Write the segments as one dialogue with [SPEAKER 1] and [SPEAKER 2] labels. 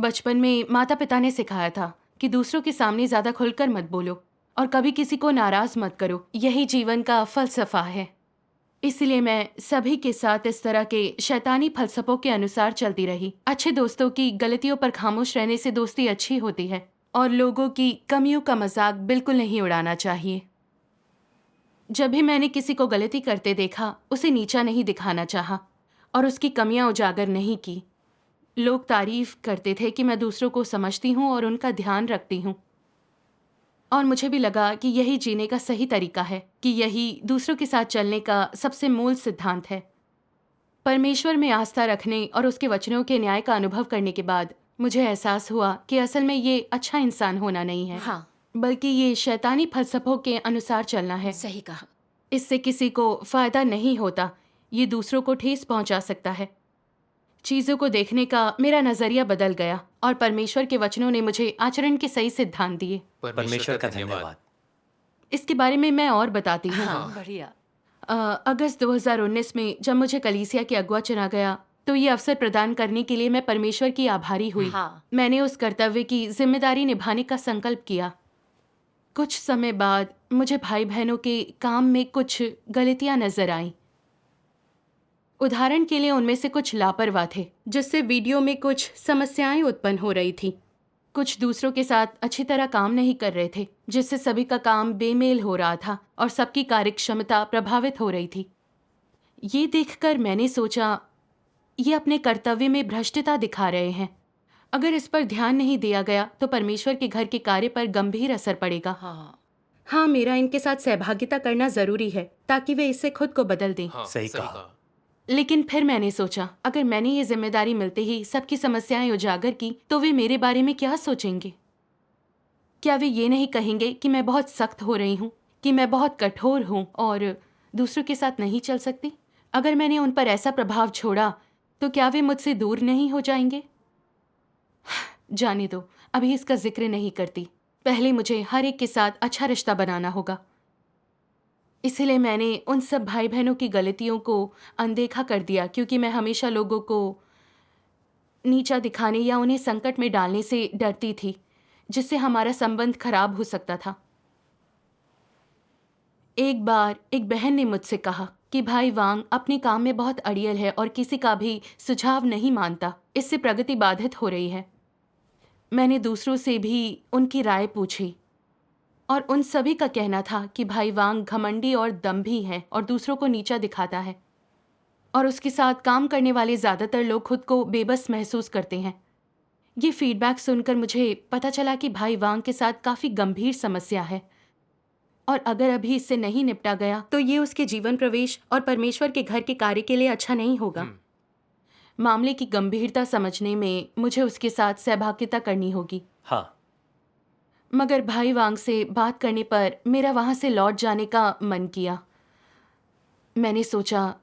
[SPEAKER 1] बचपन में माता पिता ने सिखाया था कि दूसरों के सामने ज्यादा खुलकर मत बोलो और कभी किसी को नाराज मत करो। यही जीवन का फलसफा है। इसलिए मैं सभी के साथ इस तरह के शैतानी फलसफों के अनुसार चलती रही। अच्छे दोस्तों की गलतियों पर खामोश रहने से दोस्ती अच्छी होती है और लोगों की कमियों का मजाक बिल्कुल नहीं उड़ाना चाहिए। जब भी मैंने किसी को गलती करते देखा, उसे नीचा नहीं दिखाना चाहा और उसकी कमियां उजागर नहीं की। लोग तारीफ करते थे कि मैं दूसरों को समझती हूँ और उनका ध्यान रखती हूँ, और मुझे भी लगा कि यही जीने का सही तरीका है, कि यही दूसरों के साथ चलने का सबसे मूल सिद्धांत है। परमेश्वर में आस्था रखने और उसके वचनों के न्याय का अनुभव करने के बाद मुझे एहसास हुआ कि असल में ये अच्छा इंसान होना नहीं है,
[SPEAKER 2] हाँ,
[SPEAKER 1] बल्कि ये शैतानी फलसफों के अनुसार चलना है।
[SPEAKER 2] सही कहा।
[SPEAKER 1] इससे किसी को फायदा नहीं होता, ये दूसरों को ठेस पहुंचा सकता है। चीजों को देखने का मेरा नजरिया बदल गया और परमेश्वर के वचनों ने मुझे आचरण के सही सिद्धांत दिए।
[SPEAKER 3] परमेश्वर का धन्यवाद।
[SPEAKER 1] इसके बारे में मैं और बताती हूँ।
[SPEAKER 2] हाँ, बढ़िया।
[SPEAKER 1] अगस्त 2019 में जब मुझे कलीसिया के अगुआ चुना गया, तो ये अवसर प्रदान करने के लिए मैं परमेश्वर की आभारी हुई।
[SPEAKER 2] हाँ।
[SPEAKER 1] मैंने उस कर्तव्य की जिम्मेदारी निभाने का संकल्प किया। कुछ समय बाद मुझे भाई बहनों के काम में कुछ गलतियां नजर आईं। उदाहरण के लिए उनमें से कुछ लापरवाह थे, जिससे वीडियो में कुछ समस्याएं उत्पन्न हो रही थी। कुछ दूसरों के साथ अच्छी तरह काम नहीं कर रहे थे, जिससे सभी का काम बेमेल हो रहा था और सबकी कार्यक्षमता प्रभावित हो रही थी। ये देखकर मैंने सोचा, ये अपने कर्तव्य में भ्रष्टता दिखा रहे हैं। अगर इस पर ध्यान नहीं दिया गया तो परमेश्वर के घर के कार्य पर गंभीर असर पड़ेगा। हाँ, मेरा इनके साथ सहभागिता करना जरूरी है ताकि वे इससे खुद को बदल दें।
[SPEAKER 3] सही कहा।
[SPEAKER 1] लेकिन फिर मैंने सोचा, अगर मैंने ये जिम्मेदारी मिलते ही सबकी समस्याएं उजागर की, तो वे मेरे बारे में क्या सोचेंगे? क्या वे ये नहीं कहेंगे कि मैं बहुत सख्त हो रही हूँ, कि मैं बहुत कठोर हूँ और दूसरों के साथ नहीं चल सकती? अगर मैंने उन पर ऐसा प्रभाव छोड़ा, तो क्या वे मुझसे दूर नहीं हो जाएंगे? जाने दो, अभी इसका जिक्र नहीं करती। पहले मुझे हर एक के साथ अच्छा रिश्ता बनाना होगा। इसलिए मैंने उन सब भाई बहनों की गलतियों को अनदेखा कर दिया, क्योंकि मैं हमेशा लोगों को नीचा दिखाने या उन्हें संकट में डालने से डरती थी, जिससे हमारा संबंध खराब हो सकता था। एक बार एक बहन ने मुझसे कहा कि भाई वांग अपने काम में बहुत अड़ियल है और किसी का भी सुझाव नहीं मानता, इससे प्रगति बाधित हो रही है। मैंने दूसरों से भी उनकी राय पूछी और उन सभी का कहना था कि भाई वांग घमंडी और दंभी है और दूसरों को नीचा दिखाता है, और उसके साथ काम करने वाले ज्यादातर लोग खुद को बेबस महसूस करते हैं। ये फीडबैक सुनकर मुझे पता चला कि भाई वांग के साथ काफी गंभीर समस्या है, और अगर अभी इससे नहीं निपटा गया तो ये उसके जीवन प्रवेश और परमेश्वर के घर के कार्य के लिए अच्छा नहीं होगा। मामले की गंभीरता समझने में मुझे उसके साथ सहभागिता करनी होगी।
[SPEAKER 3] हाँ,
[SPEAKER 1] मगर भाई वांग से बात करने पर मेरा वहां से लौट जाने का मन किया। मैंने सोचा,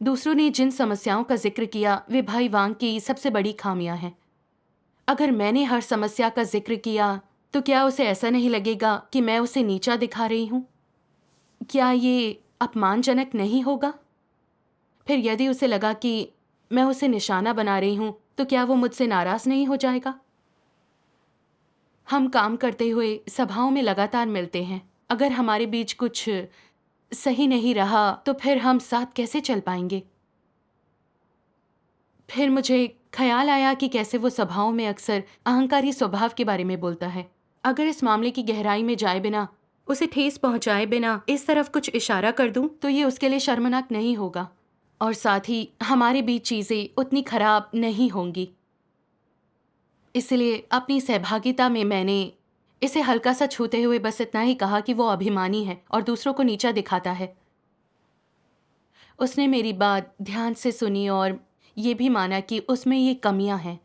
[SPEAKER 1] दूसरों ने जिन समस्याओं का जिक्र किया वे भाई वांग की सबसे बड़ी खामियां हैं। अगर मैंने हर समस्या का जिक्र किया तो क्या उसे ऐसा नहीं लगेगा कि मैं उसे नीचा दिखा रही हूं? क्या ये अपमानजनक नहीं होगा? फिर यदि उसे लगा कि मैं उसे निशाना बना रही हूं, तो क्या वो मुझसे नाराज नहीं हो जाएगा? हम काम करते हुए सभाओं में लगातार मिलते हैं। अगर हमारे बीच कुछ सही नहीं रहा तो फिर हम साथ कैसे चल पाएंगे? फिर मुझे ख्याल आया कि कैसे वो सभाओं में अक्सर अहंकारी स्वभाव के बारे में बोलता है। अगर इस मामले की गहराई में जाए बिना, उसे ठेस पहुंचाए बिना इस तरफ कुछ इशारा कर दूं, तो ये उसके लिए शर्मनाक नहीं होगा और साथ ही हमारे बीच चीजें उतनी खराब नहीं होंगी। इसलिए अपनी सहभागिता में मैंने इसे हल्का सा छूते हुए बस इतना ही कहा कि वो अभिमानी है और दूसरों को नीचा दिखाता है। उसने मेरी बात ध्यान से सुनी और ये भी माना कि उसमें ये कमियां हैं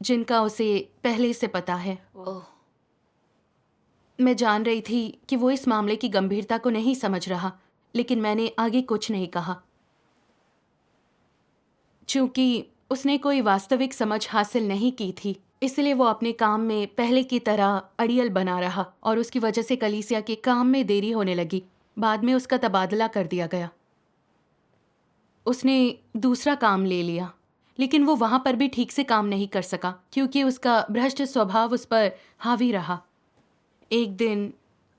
[SPEAKER 1] जिनका उसे पहले से पता है।
[SPEAKER 2] ओह,
[SPEAKER 1] मैं जान रही थी कि वो इस मामले की गंभीरता को नहीं समझ रहा, लेकिन मैंने आगे कुछ नहीं कहा। चूंकि उसने कोई वास्तविक समझ हासिल नहीं की थी, इसलिए वो अपने काम में पहले की तरह अड़ियल बना रहा और उसकी वजह से कलीसिया के काम में देरी होने लगी। बाद में उसका तबादला कर दिया गया। उसने दूसरा काम ले लिया, लेकिन वो वहां पर भी ठीक से काम नहीं कर सका क्योंकि उसका भ्रष्ट स्वभाव उस पर हावी रहा। एक दिन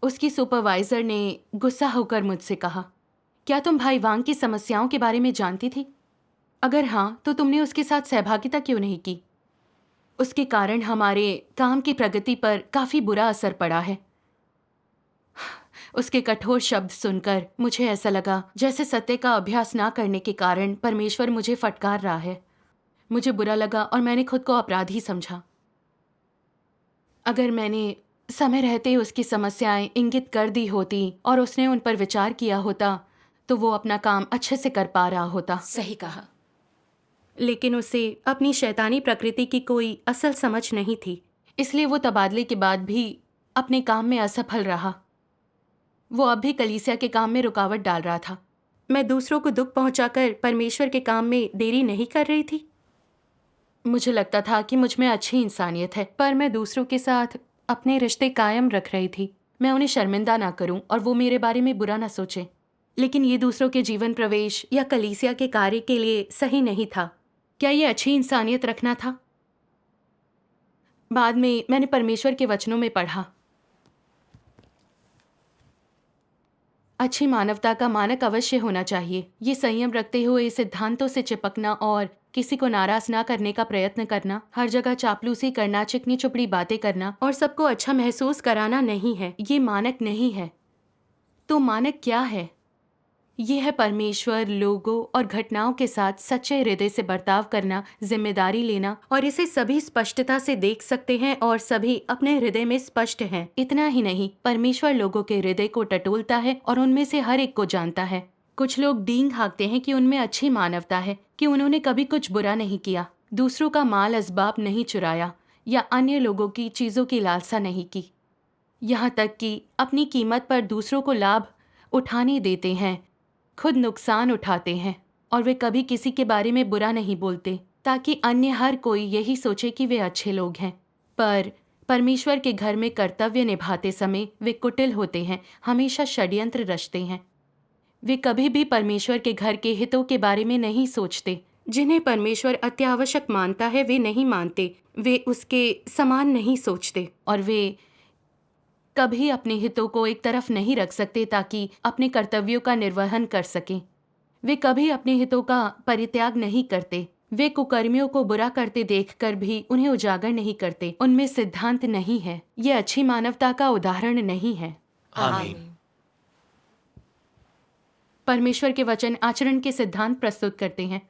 [SPEAKER 1] उसकी सुपरवाइजर ने गुस्सा होकर मुझसे कहा, क्या तुम भाई वांग की समस्याओं के बारे में जानती थी? अगर हाँ, तो तुमने उसके साथ सहभागिता क्यों नहीं की? उसके कारण हमारे काम की प्रगति पर काफी बुरा असर पड़ा है। उसके कठोर शब्द सुनकर मुझे ऐसा लगा जैसे सत्य का अभ्यास ना करने के कारण परमेश्वर मुझे फटकार रहा है। मुझे बुरा लगा और मैंने खुद को अपराधी समझा। अगर मैंने समय रहते उसकी समस्याएं इंगित कर दी होती और उसने उन पर विचार किया होता तो वो अपना काम अच्छे से कर पा रहा होता।
[SPEAKER 2] सही कहा।
[SPEAKER 1] लेकिन उसे अपनी शैतानी प्रकृति की कोई असल समझ नहीं थी, इसलिए वो तबादले के बाद भी अपने काम में असफल रहा। वो अब भी कलीसिया के काम में रुकावट डाल रहा था। मैं दूसरों को दुख पहुंचाकर परमेश्वर के काम में देरी नहीं कर रही थी। मुझे लगता था कि मुझ में अच्छी इंसानियत है, पर मैं दूसरों के साथ अपने रिश्ते कायम रख रही थी। मैं उन्हें शर्मिंदा ना करूं और वो मेरे बारे में बुरा ना सोचें। लेकिन ये दूसरों के जीवन प्रवेश या कलीसिया के कार्य के लिए सही नहीं था। क्या ये अच्छी इंसानियत रखना था? बाद में मैंने परमेश्वर के वचनों में पढ़ा, अच्छी मानवता का मानक अवश्य होना चाहिए। ये संयम रखते हुए सिद्धांतों से चिपकना और किसी को नाराज ना करने का प्रयत्न करना, हर जगह चापलूसी करना, चिकनी चुपड़ी बातें करना और सबको अच्छा महसूस कराना नहीं है। ये मानक नहीं है। तो मानक क्या है? ये है परमेश्वर, लोगों और घटनाओं के साथ सच्चे हृदय से बर्ताव करना, जिम्मेदारी लेना, और इसे सभी स्पष्टता से देख सकते हैं और सभी अपने हृदय में स्पष्ट हैं। इतना ही नहीं, परमेश्वर लोगों के हृदय को टटोलता है और उनमें से हर एक को जानता है। कुछ लोग डींग हाँकते हैं कि उनमें अच्छी मानवता है, कि उन्होंने कभी कुछ बुरा नहीं किया, दूसरों का माल असबाब नहीं चुराया या अन्य लोगों की चीजों की लालसा नहीं की। यहाँ तक कि अपनी कीमत पर दूसरों को लाभ उठाने देते हैं, खुद नुकसान उठाते हैं, और वे कभी किसी के बारे में बुरा नहीं बोलते ताकि अन्य हर कोई यही सोचे कि वे अच्छे लोग हैं। पर परमेश्वर के घर में कर्तव्य निभाते समय वे कुटिल होते हैं, हमेशा षड्यंत्र रचते हैं। वे कभी भी परमेश्वर के घर के हितों के बारे में नहीं सोचते। जिन्हें परमेश्वर अत्यावश्यक मानता है वे नहीं मानते, वे उसके समान नहीं सोचते, और वे कभी अपने हितों को एक तरफ नहीं रख सकते ताकि अपने कर्तव्यों का निर्वहन कर सकें। वे कभी अपने हितों का परित्याग नहीं करते। वे कुकर्मियों को बुरा करते देखकर भी उन्हें उजागर नहीं करते। उनमें सिद्धांत नहीं है। ये अच्छी मानवता का उदाहरण नहीं है।
[SPEAKER 2] आमीन।
[SPEAKER 1] परमेश्वर के वचन आचरण के सिद्धांत प्रस्तुत करते हैं।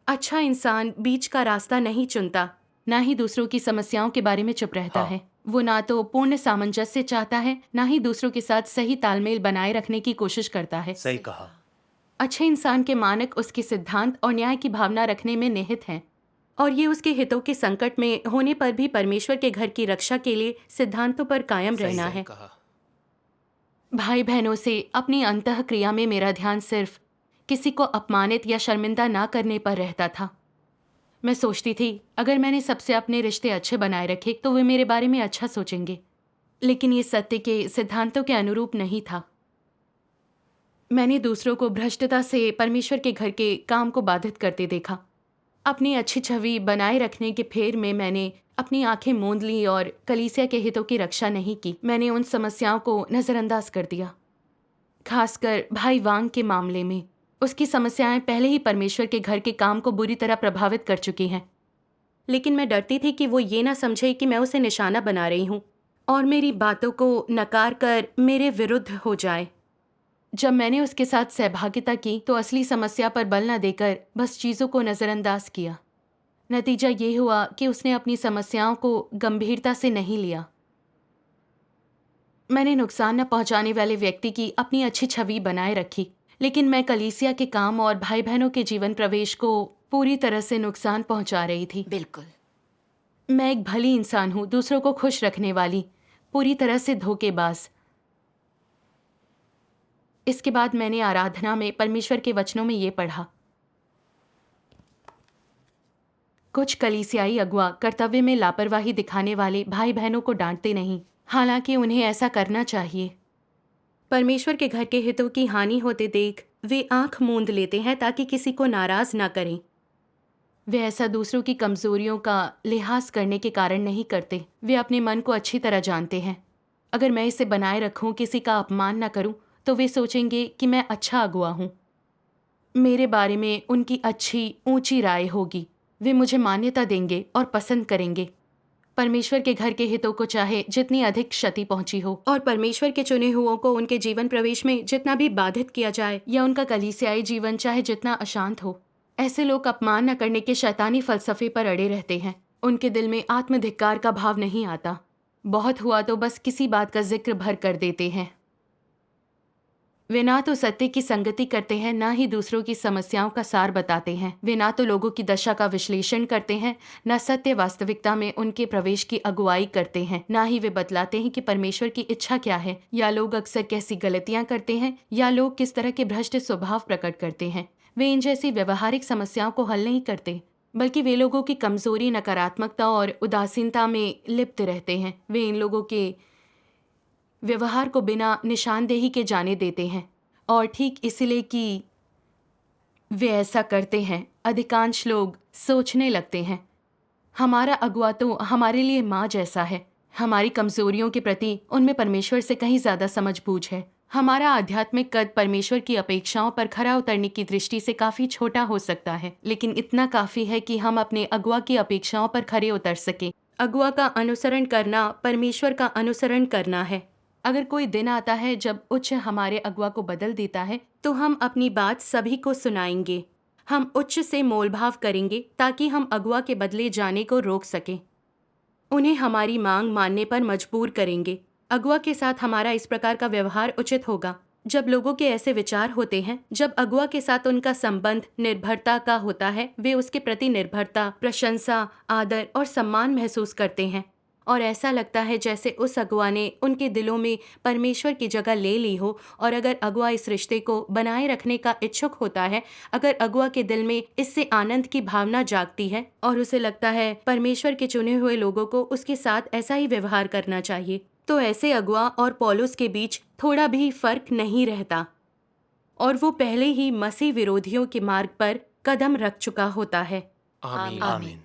[SPEAKER 1] अच्छा इंसान बीच का रास्ता नहीं चुनता, ना ही दूसरों की समस्याओं के बारे में चुप रहता है। वो ना तो पूर्ण सामंजस्य चाहता है, ना ही दूसरों के साथ सही तालमेल बनाए रखने की कोशिश करता है।
[SPEAKER 2] सही कहा।
[SPEAKER 1] अच्छे इंसान के मानक उसके सिद्धांत और न्याय की भावना रखने में निहित हैं, और ये उसके हितों के संकट में होने पर भी परमेश्वर के घर की रक्षा के लिए सिद्धांतों पर कायम रहना है। भाई बहनों से अपनी अंतः क्रिया में मेरा ध्यान सिर्फ किसी को अपमानित या शर्मिंदा ना करने पर रहता था। मैं सोचती थी अगर मैंने सबसे अपने रिश्ते अच्छे बनाए रखे तो वे मेरे बारे में अच्छा सोचेंगे, लेकिन ये सत्य के सिद्धांतों के अनुरूप नहीं था। मैंने दूसरों को भ्रष्टता से परमेश्वर के घर के काम को बाधित करते देखा। अपनी अच्छी छवि बनाए रखने के फेर में मैंने अपनी आंखें मूंद ली और कलीसिया के हितों की रक्षा नहीं की। मैंने उन समस्याओं को नज़रअंदाज कर दिया, खासकर भाई वांग के मामले में। उसकी समस्याएं पहले ही परमेश्वर के घर के काम को बुरी तरह प्रभावित कर चुकी हैं, लेकिन मैं डरती थी कि वो ये ना समझे कि मैं उसे निशाना बना रही हूँ और मेरी बातों को नकार कर मेरे विरुद्ध हो जाए। जब मैंने उसके साथ सहभागिता की तो असली समस्या पर बल न देकर बस चीज़ों को नज़रअंदाज किया। नतीजा ये हुआ कि उसने अपनी समस्याओं को गंभीरता से नहीं लिया। मैंने नुकसान न पहुंचाने वाले व्यक्ति की अपनी अच्छी छवि बनाए रखी, लेकिन मैं कलीसिया के काम और भाई बहनों के जीवन प्रवेश को पूरी तरह से नुकसान पहुंचा रही थी।
[SPEAKER 2] बिल्कुल।
[SPEAKER 1] मैं एक भली इंसान हूँ, दूसरों को खुश रखने वाली, पूरी तरह से धोखेबाज। इसके बाद मैंने आराधना में परमेश्वर के वचनों में ये पढ़ा, कुछ कलीसियाई अगुआ कर्तव्य में लापरवाही दिखाने वाले भाई बहनों को डांटते नहीं, हालांकि उन्हें ऐसा करना चाहिए। परमेश्वर के घर के हितों की हानि होते देख वे आंख मूंद लेते हैं ताकि किसी को नाराज ना करें। वे ऐसा दूसरों की कमजोरियों का लिहाज करने के कारण नहीं करते। वे अपने मन को अच्छी तरह जानते हैं। अगर मैं इसे बनाए रखूं, किसी का अपमान न करूं, तो वे सोचेंगे कि मैं अच्छा अगुआ हूं। मेरे बारे में उनकी अच्छी ऊंची राय होगी। वे मुझे मान्यता देंगे और पसंद करेंगे। परमेश्वर के घर के हितों को चाहे जितनी अधिक क्षति पहुंची हो, और परमेश्वर के चुने हुओं को उनके जीवन प्रवेश में जितना भी बाधित किया जाए, या उनका कलीसियाई जीवन चाहे जितना अशांत हो, ऐसे लोग अपमान न करने के शैतानी फलसफे पर अड़े रहते हैं। उनके दिल में आत्मधिक्कार का भाव नहीं आता। बहुत हुआ तो बस किसी बात का जिक्र भर कर देते हैं। वे ना तो सत्य की संगति करते हैं, ना ही दूसरों की समस्याओं का सार बताते हैं। वे ना तो लोगों की दशा का विश्लेषण करते हैं, ना सत्य वास्तविकता में उनके प्रवेश की अगुवाई करते हैं। ना ही वे बतलाते हैं कि परमेश्वर की इच्छा क्या है, या लोग अक्सर कैसी गलतियां करते हैं, या लोग किस तरह के भ्रष्ट स्वभाव प्रकट करते हैं। वे इन जैसी व्यवहारिक समस्याओं को हल नहीं करते, बल्कि वे लोगों की कमजोरी, नकारात्मकता और उदासीनता में लिप्त रहते हैं। वे इन लोगों के व्यवहार को बिना निशानदेही के जाने देते हैं, और ठीक इसलिए कि वे ऐसा करते हैं, अधिकांश लोग सोचने लगते हैं, हमारा अगुआ तो हमारे लिए माँ जैसा है। हमारी कमजोरियों के प्रति उनमें परमेश्वर से कहीं ज्यादा समझबूझ है। हमारा आध्यात्मिक कद परमेश्वर की अपेक्षाओं पर खरा उतरने की दृष्टि से काफी छोटा हो सकता है, लेकिन इतना काफी है कि हम अपने अगुआ की अपेक्षाओं पर खरे उतर सकें। अगुआ का अनुसरण करना परमेश्वर का अनुसरण करना है। अगर कोई दिन आता है जब उच्च हमारे अगुआ को बदल देता है, तो हम अपनी बात सभी को सुनाएंगे। हम उच्च से मोलभाव करेंगे ताकि हम अगुआ के बदले जाने को रोक सकें। उन्हें हमारी मांग मानने पर मजबूर करेंगे। अगुआ के साथ हमारा इस प्रकार का व्यवहार उचित होगा। जब लोगों के ऐसे विचार होते हैं, जब अगुआ के साथ उनका संबंध निर्भरता का होता है, वे उसके प्रति निर्भरता, प्रशंसा, आदर और सम्मान महसूस करते हैं, और ऐसा लगता है जैसे उस अगुआ ने उनके दिलों में परमेश्वर की जगह ले ली हो। और अगर अगुआ इस रिश्ते को बनाए रखने का इच्छुक होता है, अगर अगुआ के दिल में इससे आनंद की भावना जागती है और उसे लगता है परमेश्वर के चुने हुए लोगों को उसके साथ ऐसा ही व्यवहार करना चाहिए, तो ऐसे अगुआ और पौलुस के बीच थोड़ा भी फर्क नहीं रहता, और वो पहले ही मसीह विरोधियों के मार्ग पर कदम रख चुका होता है।
[SPEAKER 2] आमीन।
[SPEAKER 3] आमीन।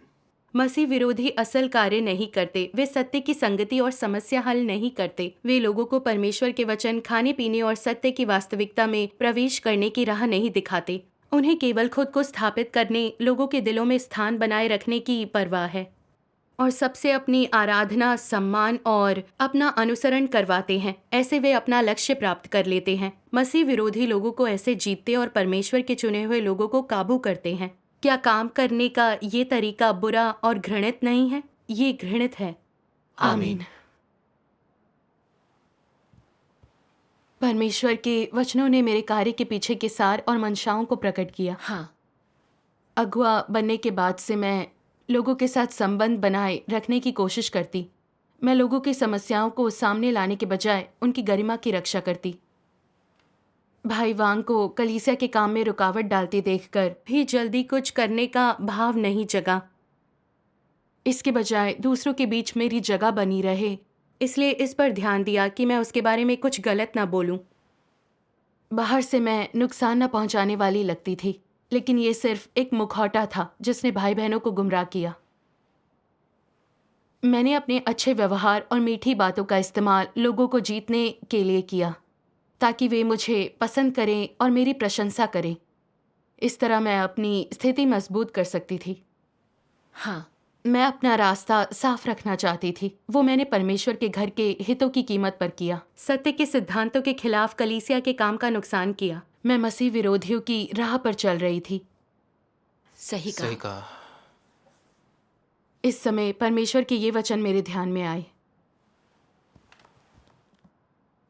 [SPEAKER 1] मसीह विरोधी असल कार्य नहीं करते। वे सत्य की संगति और समस्या हल नहीं करते। वे लोगों को परमेश्वर के वचन, खाने पीने और सत्य की वास्तविकता में प्रवेश करने की राह नहीं दिखाते। उन्हें केवल खुद को स्थापित करने, लोगों के दिलों में स्थान बनाए रखने की परवाह है, और सबसे अपनी आराधना, सम्मान और अपना अनुसरण करवाते हैं। ऐसे वे अपना लक्ष्य प्राप्त कर लेते हैं। मसीह विरोधी लोगों को ऐसे जीतते और परमेश्वर के चुने हुए लोगों को काबू करते हैं। क्या काम करने का ये तरीका बुरा और घृणित नहीं है? ये घृणित है।
[SPEAKER 3] आमीन।
[SPEAKER 1] परमेश्वर के वचनों ने मेरे कार्य के पीछे के सार और मंशाओं को प्रकट किया।
[SPEAKER 3] हाँ।
[SPEAKER 1] अगुआ बनने के बाद से मैं लोगों के साथ संबंध बनाए रखने की कोशिश करती। मैं लोगों की समस्याओं को सामने लाने के बजाय उनकी गरिमा की रक्षा करती। भाई वांग को कलीसिया के काम में रुकावट डालते देखकर भी जल्दी कुछ करने का भाव नहीं जगा। इसके बजाय दूसरों के बीच मेरी जगह बनी रहे, इसलिए इस पर ध्यान दिया कि मैं उसके बारे में कुछ गलत ना बोलूं। बाहर से मैं नुकसान न पहुंचाने वाली लगती थी, लेकिन ये सिर्फ एक मुखौटा था जिसने भाई बहनों को गुमराह किया। मैंने अपने अच्छे व्यवहार और मीठी बातों का इस्तेमाल लोगों को जीतने के लिए किया, ताकि वे मुझे पसंद करें और मेरी प्रशंसा करें। इस तरह मैं अपनी स्थिति मजबूत कर सकती थी।
[SPEAKER 3] हाँ।
[SPEAKER 1] मैं अपना रास्ता साफ रखना चाहती थी। वो मैंने परमेश्वर के घर के हितों की कीमत पर किया। सत्य के सिद्धांतों के खिलाफ कलीसिया के काम का नुकसान किया। मैं मसीह विरोधियों की राह पर चल रही थी।
[SPEAKER 3] सही
[SPEAKER 2] सही
[SPEAKER 3] कहा।
[SPEAKER 2] कहा।
[SPEAKER 1] इस समय परमेश्वर के ये वचन मेरे ध्यान में आए।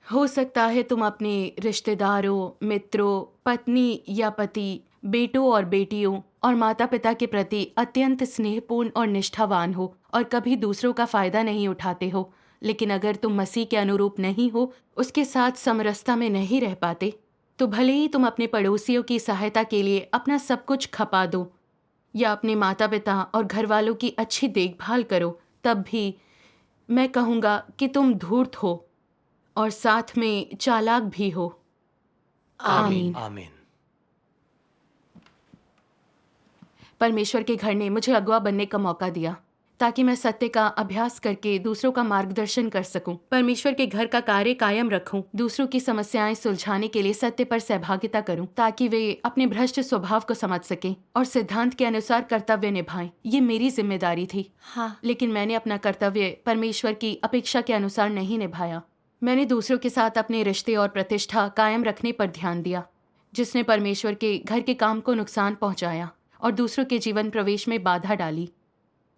[SPEAKER 1] हो सकता है तुम अपने रिश्तेदारों, मित्रों, पत्नी या पति, बेटों और बेटियों और माता पिता के प्रति अत्यंत स्नेहपूर्ण और निष्ठावान हो और कभी दूसरों का फायदा नहीं उठाते हो, लेकिन अगर तुम मसीह के अनुरूप नहीं हो, उसके साथ समरसता में नहीं रह पाते, तो भले ही तुम अपने पड़ोसियों की सहायता के लिए अपना सब कुछ खपा दो या अपने माता पिता और घर वालों की अच्छी देखभाल करो, तब भी मैं कहूँगा कि तुम धूर्त हो और साथ में चालाक भी हो।
[SPEAKER 3] आमीन।
[SPEAKER 2] आमीन।
[SPEAKER 1] परमेश्वर के घर ने मुझे अगुआ बनने का मौका दिया ताकि मैं सत्य का अभ्यास करके दूसरों का मार्गदर्शन कर सकूं। परमेश्वर के घर का कार्य कायम रखूं, दूसरों की समस्याएं सुलझाने के लिए सत्य पर सहभागिता करूं ताकि वे अपने भ्रष्ट स्वभाव को समझ सकें और सिद्धांत के अनुसार कर्तव्य निभाएं। ये मेरी जिम्मेदारी थी।
[SPEAKER 3] हाँ।
[SPEAKER 1] लेकिन मैंने अपना कर्तव्य परमेश्वर की अपेक्षा के अनुसार नहीं निभाया। मैंने दूसरों के साथ अपने रिश्ते और प्रतिष्ठा कायम रखने पर ध्यान दिया, जिसने परमेश्वर के घर के काम को नुकसान पहुंचाया और दूसरों के जीवन प्रवेश में बाधा डाली।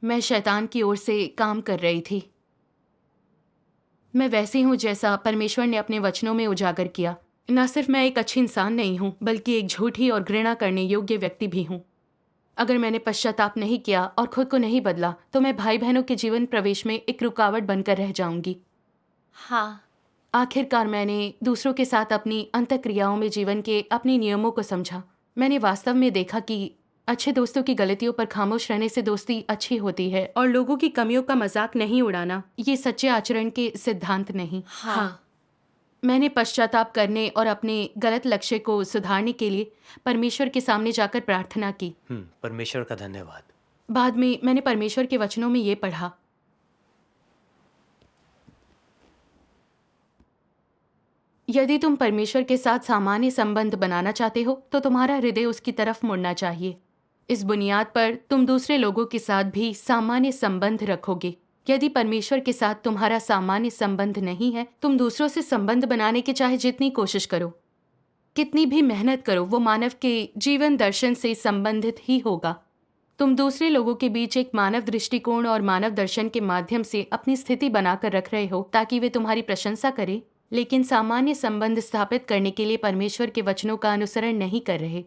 [SPEAKER 1] मैं शैतान की ओर से काम कर रही थी। मैं वैसी हूँ जैसा परमेश्वर ने अपने वचनों में उजागर किया। न सिर्फ मैं एक अच्छी इंसान नहीं हूँ, बल्कि एक झूठी और घृणा करने योग्य व्यक्ति भी हूँ। अगर मैंने पश्चाताप नहीं किया और खुद को नहीं बदला तो मैं भाई बहनों के जीवन प्रवेश में एक रुकावट बनकर रह जाऊंगी।
[SPEAKER 3] हाँ।
[SPEAKER 1] आखिरकार मैंने दूसरों के साथ अपनी अंतःक्रियाओं में जीवन के अपने नियमों को समझा। मैंने वास्तव में देखा कि अच्छे दोस्तों की गलतियों पर खामोश रहने से दोस्ती अच्छी होती है और लोगों की कमियों का मजाक नहीं उड़ाना ये सच्चे आचरण के सिद्धांत नहीं।
[SPEAKER 3] हाँ।
[SPEAKER 1] मैंने पश्चाताप करने और अपने गलत लक्ष्य को सुधारने के लिए परमेश्वर के सामने जाकर प्रार्थना की।
[SPEAKER 2] परमेश्वर का धन्यवाद।
[SPEAKER 1] बाद में मैंने परमेश्वर के वचनों में ये पढ़ा, यदि तुम परमेश्वर के साथ सामान्य संबंध बनाना चाहते हो तो तुम्हारा हृदय उसकी तरफ मुड़ना चाहिए। इस बुनियाद पर तुम दूसरे लोगों के साथ भी सामान्य संबंध रखोगे। यदि परमेश्वर के साथ तुम्हारा सामान्य संबंध नहीं है, तुम दूसरों से संबंध बनाने की चाहे जितनी कोशिश करो, कितनी भी मेहनत करो, वो मानव के जीवन दर्शन से संबंधित ही होगा। तुम दूसरे लोगों के बीच एक मानव दृष्टिकोण और मानव दर्शन के माध्यम से अपनी स्थिति बनाकर रख रहे हो ताकि वे तुम्हारी प्रशंसा करें, लेकिन सामान्य संबंध स्थापित करने के लिए परमेश्वर के वचनों का अनुसरण नहीं कर रहे।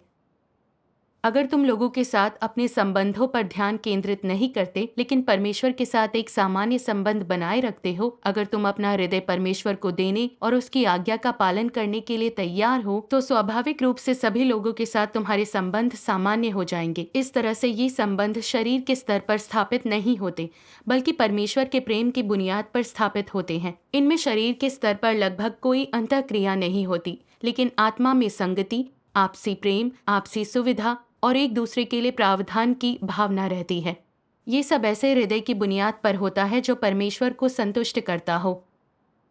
[SPEAKER 1] अगर तुम लोगों के साथ अपने संबंधों पर ध्यान केंद्रित नहीं करते लेकिन परमेश्वर के साथ एक सामान्य संबंध बनाए रखते हो, अगर तुम अपना हृदय परमेश्वर को देने और उसकी आज्ञा का पालन करने के लिए तैयार हो, तो स्वाभाविक रूप से सभी लोगों के साथ तुम्हारे संबंध सामान्य हो जाएंगे। इस तरह से ये संबंध शरीर के स्तर पर स्थापित नहीं होते, बल्कि परमेश्वर के प्रेम की बुनियाद पर स्थापित होते हैं। इनमें शरीर के स्तर पर लगभग कोई अंतःक्रिया नहीं होती, लेकिन आत्मा में संगति, आपसी प्रेम, आपसी सुविधा और एक दूसरे के लिए प्रावधान की भावना रहती है। ये सब ऐसे हृदय की बुनियाद पर होता है जो परमेश्वर को संतुष्ट करता हो।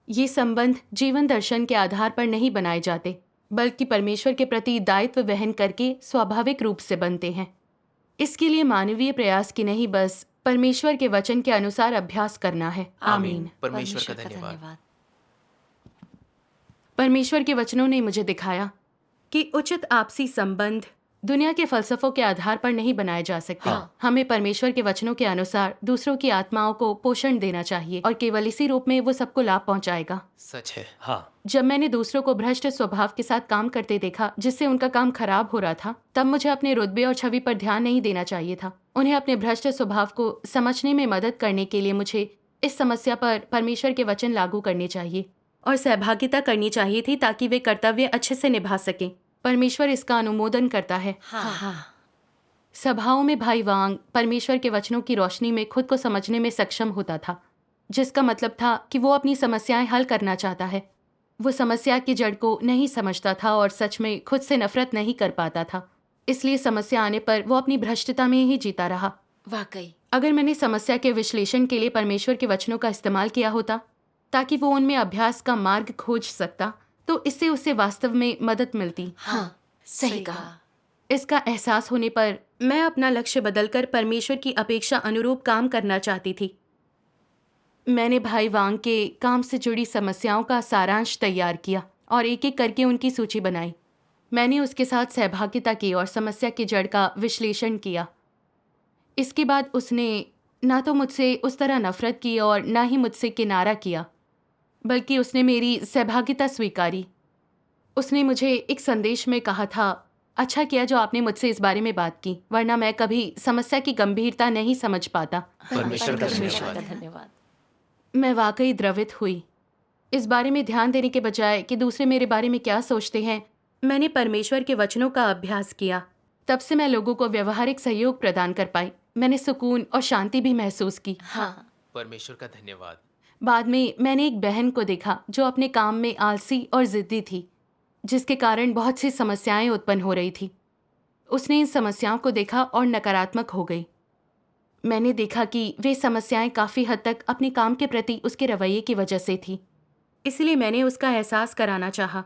[SPEAKER 1] ये संबंध जीवन दर्शन के आधार पर नहीं बनाए जाते, बल्कि परमेश्वर के प्रति दायित्व वहन करके स्वाभाविक रूप से बनते हैं। इसके लिए मानवीय प्रयास की नहीं, बस परमेश्वर के वचन के अनुसार अभ्यास करना है। आमीन।
[SPEAKER 2] परमेश्वर का धन्यवाद।
[SPEAKER 1] परमेश्वर के वचनों ने मुझे दिखाया कि उचित आपसी संबंध दुनिया के फलसफों के आधार पर नहीं बनाए जा सकते। हमें परमेश्वर के वचनों के अनुसार दूसरों की आत्माओं को पोषण देना चाहिए और केवल इसी रूप में वो सबको लाभ पहुंचाएगा।
[SPEAKER 2] सच है। हाँ।
[SPEAKER 1] जब मैंने दूसरों को भ्रष्ट स्वभाव के साथ काम करते देखा जिससे उनका काम खराब हो रहा था, तब मुझे अपने रुतबे और छवि पर ध्यान नहीं देना चाहिए था। उन्हें अपने भ्रष्ट स्वभाव को समझने में मदद करने के लिए मुझे इस समस्या पर परमेश्वर के वचन लागू करने चाहिए और सहभागिता करनी चाहिए थी ताकि वे कर्तव्य अच्छे से निभा सकें। परमेश्वर इसका अनुमोदन करता है।
[SPEAKER 3] हाँ।
[SPEAKER 1] सभाओं में भाई वांग परमेश्वर के वचनों की रोशनी में खुद को समझने में सक्षम होता था, जिसका मतलब था कि वो अपनी समस्याएं हल करना चाहता है। वो समस्या की जड़ को नहीं समझता था और सच में खुद से नफरत नहीं कर पाता था। इसलिए समस्या आने पर वो अपनी भ्रष्टता में ही जीता रहा।
[SPEAKER 3] वाकई।
[SPEAKER 1] अगर मैंने समस्या के विश्लेषण के लिए परमेश्वर के वचनों का इस्तेमाल किया होता ताकि वो उनमें अभ्यास का मार्ग खोज सकता, तो इससे उसे वास्तव में मदद मिलती।
[SPEAKER 3] हाँ, सही कहा।
[SPEAKER 1] इसका एहसास होने पर मैं अपना लक्ष्य बदलकर परमेश्वर की अपेक्षा अनुरूप काम करना चाहती थी। मैंने भाई वांग के काम से जुड़ी समस्याओं का सारांश तैयार किया और एक एक करके उनकी सूची बनाई। मैंने उसके साथ सहभागिता की और समस्या की जड़ का विश्लेषण किया। इसके बाद उसने ना तो मुझसे उस तरह नफरत की और ना ही मुझसे किनारा किया, बल्कि उसने मेरी सहभागिता स्वीकारी। उसने मुझे एक संदेश में कहा था, अच्छा किया जो आपने मुझसे इस बारे में बात की, वरना मैं कभी समस्या की गंभीरता नहीं समझ पाता।
[SPEAKER 2] परमेश्वर का
[SPEAKER 3] धन्यवाद।
[SPEAKER 1] मैं वाकई द्रवित हुई। इस बारे में ध्यान देने के बजाय कि दूसरे मेरे बारे में क्या सोचते हैं, मैंने परमेश्वर के वचनों का अभ्यास किया। तब से मैं लोगों को व्यवहारिक सहयोग प्रदान कर पाई। मैंने सुकून और शांति भी महसूस की।
[SPEAKER 3] हाँ।
[SPEAKER 2] परमेश्वर का धन्यवाद।
[SPEAKER 1] बाद में मैंने एक बहन को देखा जो अपने काम में आलसी और जिद्दी थी, जिसके कारण बहुत सी समस्याएं उत्पन्न हो रही थी। उसने इन समस्याओं को देखा और नकारात्मक हो गई। मैंने देखा कि वे समस्याएं काफ़ी हद तक अपने काम के प्रति उसके रवैये की वजह से थी, इसलिए मैंने उसका एहसास कराना चाहा।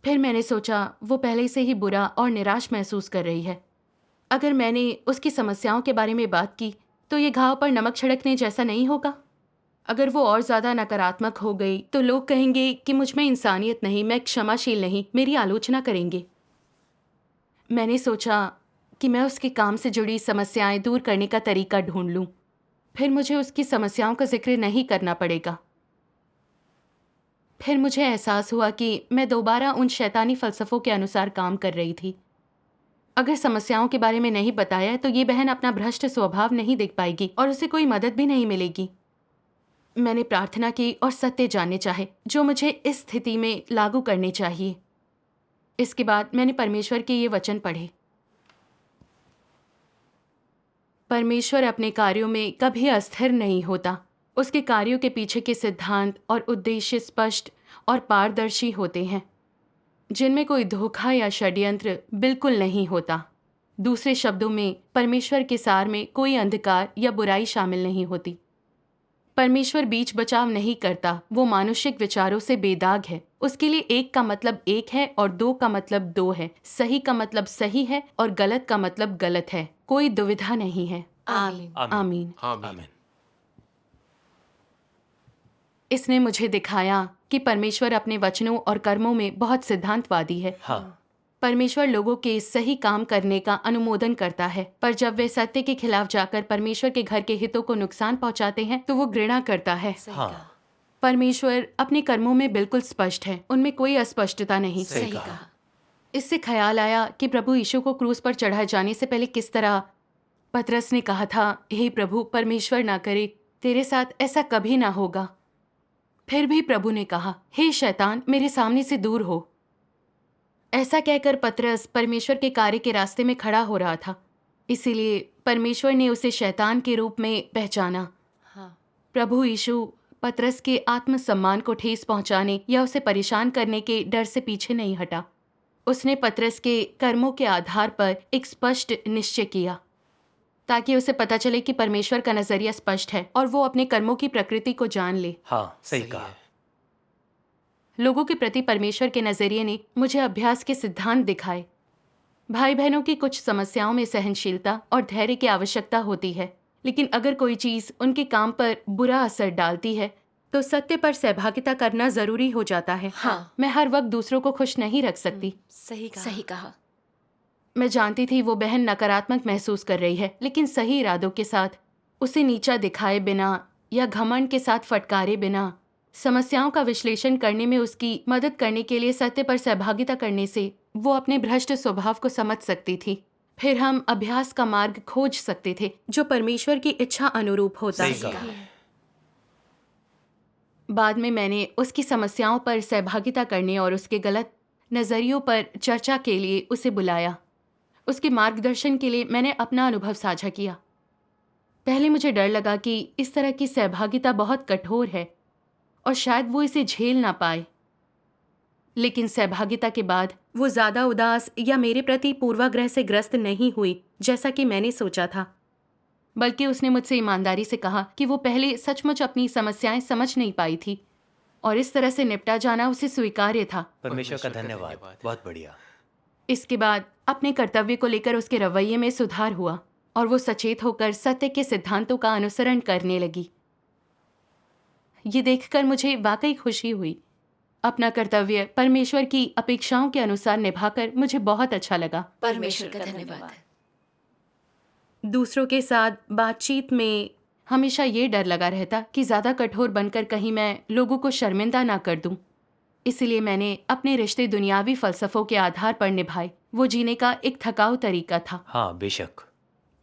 [SPEAKER 1] फिर मैंने सोचा वो पहले से ही बुरा और निराश महसूस कर रही है। अगर मैंने उसकी समस्याओं के बारे में बात की तो ये घाव पर नमक छिड़कने जैसा नहीं होगा। अगर वो और ज़्यादा नकारात्मक हो गई तो लोग कहेंगे कि मुझ में इंसानियत नहीं, मैं क्षमाशील नहीं, मेरी आलोचना करेंगे। मैंने सोचा कि मैं उसके काम से जुड़ी समस्याएं दूर करने का तरीका ढूंढ लूं। फिर मुझे उसकी समस्याओं का जिक्र नहीं करना पड़ेगा। फिर मुझे एहसास हुआ कि मैं दोबारा उन शैतानी फ़लसफ़ों के अनुसार काम कर रही थी। अगर समस्याओं के बारे में नहीं बताया तो ये बहन अपना भ्रष्ट स्वभाव नहीं देख पाएगी और उसे कोई मदद भी नहीं मिलेगी। मैंने प्रार्थना की और सत्य जानने चाहे जो मुझे इस स्थिति में लागू करने चाहिए। इसके बाद मैंने परमेश्वर के ये वचन पढ़े। परमेश्वर अपने कार्यों में कभी अस्थिर नहीं होता। उसके कार्यों के पीछे के सिद्धांत और उद्देश्य स्पष्ट और पारदर्शी होते हैं, जिनमें कोई धोखा या षड्यंत्र बिल्कुल नहीं होता। दूसरे शब्दों में, परमेश्वर के सार में कोई अंधकार या बुराई शामिल नहीं होती। परमेश्वर बीच बचाव नहीं करता, वो मानुषिक विचारों से बेदाग है। उसके लिए एक का मतलब एक है और दो का मतलब दो है, सही का मतलब सही है और गलत का मतलब गलत है। कोई दुविधा नहीं है।
[SPEAKER 3] आमीन।
[SPEAKER 1] आमीन।
[SPEAKER 2] आमीन।
[SPEAKER 1] इसने मुझे दिखाया कि परमेश्वर अपने वचनों और कर्मों में बहुत सिद्धांतवादी है।
[SPEAKER 2] हाँ,
[SPEAKER 1] परमेश्वर लोगों के सही काम करने का अनुमोदन करता है, पर जब वे सत्य के खिलाफ जाकर परमेश्वर के घर के हितों को नुकसान पहुंचाते हैं तो वो घृणा करता है।
[SPEAKER 3] सही
[SPEAKER 2] हाँ।
[SPEAKER 3] कहा।
[SPEAKER 1] परमेश्वर अपने कर्मों में बिल्कुल स्पष्ट है, उनमें कोई अस्पष्टता नहीं।
[SPEAKER 2] सही
[SPEAKER 3] सही
[SPEAKER 2] कहा।
[SPEAKER 3] कहा।
[SPEAKER 1] इससे ख्याल आया कि प्रभु यीशु को क्रूस पर चढ़ाए जाने से पहले किस तरह पतरस ने कहा था, हे प्रभु, परमेश्वर ना करे, तेरे साथ ऐसा कभी ना होगा। फिर भी प्रभु ने कहा, हे शैतान, मेरे सामने से दूर हो। ऐसा कहकर पतरस परमेश्वर के कार्य के रास्ते में खड़ा हो रहा था, इसीलिए परमेश्वर ने उसे शैतान के रूप में पहचाना।
[SPEAKER 3] हाँ।
[SPEAKER 1] प्रभु यीशु पतरस के आत्मसम्मान को ठेस पहुंचाने या उसे परेशान करने के डर से पीछे नहीं हटा। उसने पतरस के कर्मों के आधार पर एक स्पष्ट निश्चय किया, ताकि उसे पता चले कि परमेश्वर का नजरिया स्पष्ट है और वो अपने कर्मों की प्रकृति को जान ले।
[SPEAKER 2] हाँ, सही कहा। है।
[SPEAKER 1] लोगों के प्रति परमेश्वर के नजरिए ने मुझे अभ्यास के सिद्धांत दिखाए। भाई बहनों की कुछ समस्याओं में सहनशीलता और धैर्य की आवश्यकता होती है, लेकिन अगर कोई चीज उनके काम पर बुरा असर डालती है तो सत्य पर सहभागिता करना जरूरी हो जाता है।
[SPEAKER 3] हाँ।
[SPEAKER 1] मैं हर वक्त दूसरों को खुश नहीं रख सकती।
[SPEAKER 3] सही कहा। सही कहा।
[SPEAKER 1] मैं जानती थी वो बहन नकारात्मक महसूस कर रही है, लेकिन सही इरादों के साथ, उसे नीचा दिखाए बिना या घमंड के साथ फटकारे बिना, समस्याओं का विश्लेषण करने में उसकी मदद करने के लिए सत्य पर सहभागिता करने से वो अपने भ्रष्ट स्वभाव को समझ सकती थी। फिर हम अभ्यास का मार्ग खोज सकते थे जो परमेश्वर की इच्छा अनुरूप होता
[SPEAKER 2] सही
[SPEAKER 1] है।
[SPEAKER 2] कहा।
[SPEAKER 1] बाद में मैंने उसकी समस्याओं पर सहभागिता करने और उसके गलत नज़रियों पर चर्चा के लिए उसे बुलाया। उसके मार्गदर्शन के लिए मैंने अपना अनुभव साझा किया। पहले मुझे डर लगा कि इस तरह की सहभागिता बहुत कठोर है और शायद वो इसे झेल ना पाए, लेकिन सहभागिता के बाद वो ज़्यादा उदास या मेरे प्रति पूर्वाग्रह से ग्रस्त नहीं हुई जैसा कि मैंने सोचा था, बल्कि उसने मुझसे ईमानदारी से कहा कि वो पहले सचमुच अपनी समस्याएं समझ नहीं पाई थी और इस तरह से निपटा जाना उसे स्वीकार्य था।
[SPEAKER 2] परमेश्वर का धन्यवाद। बहुत बढ़िया।
[SPEAKER 1] इसके बाद अपने कर्तव्य को लेकर उसके रवैये में सुधार हुआ और वो सचेत होकर सत्य के सिद्धांतों का अनुसरण करने लगी। ये देखकर मुझे वाकई खुशी हुई। अपना कर्तव्य परमेश्वर की अपेक्षाओं के अनुसार निभाकर मुझे बहुत अच्छा लगा।
[SPEAKER 3] परमेश्वर का धन्यवाद।
[SPEAKER 1] दूसरों के साथ बातचीत में हमेशा ये डर लगा रहता कि ज़्यादा कठोर बनकर कहीं मैं लोगों को शर्मिंदा ना कर दूं। इसलिए मैंने अपने रिश्ते दुनियावी फ़लसफ़ों के आधार पर निभाए। वो जीने का एक थकाऊ तरीका था।
[SPEAKER 2] हाँ, बेशक।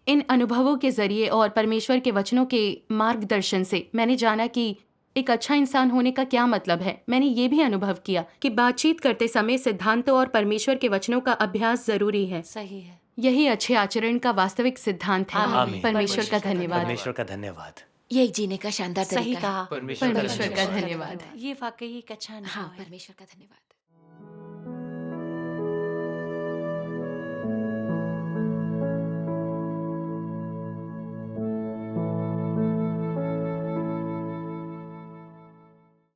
[SPEAKER 1] इन अनुभवों के जरिए और परमेश्वर के वचनों के मार्गदर्शन से मैंने जाना कि एक अच्छा इंसान होने का क्या मतलब है। मैंने ये भी अनुभव किया कि बातचीत करते समय सिद्धांतों और परमेश्वर के वचनों का अभ्यास जरूरी है।
[SPEAKER 3] सही है।
[SPEAKER 1] यही अच्छे आचरण का वास्तविक सिद्धांत है।
[SPEAKER 3] आमीन।
[SPEAKER 1] परमेश्वर का धन्यवाद।
[SPEAKER 2] परमेश्वर का धन्यवाद।
[SPEAKER 3] ये एक जीने का शानदार
[SPEAKER 4] सही
[SPEAKER 3] तरीका है।
[SPEAKER 4] कहा।
[SPEAKER 1] परमेश्वर का धन्यवाद।
[SPEAKER 4] ये वाकई एक अच्छा अनुभव
[SPEAKER 3] हाँ,
[SPEAKER 4] है।
[SPEAKER 3] परमेश्वर का धन्यवाद।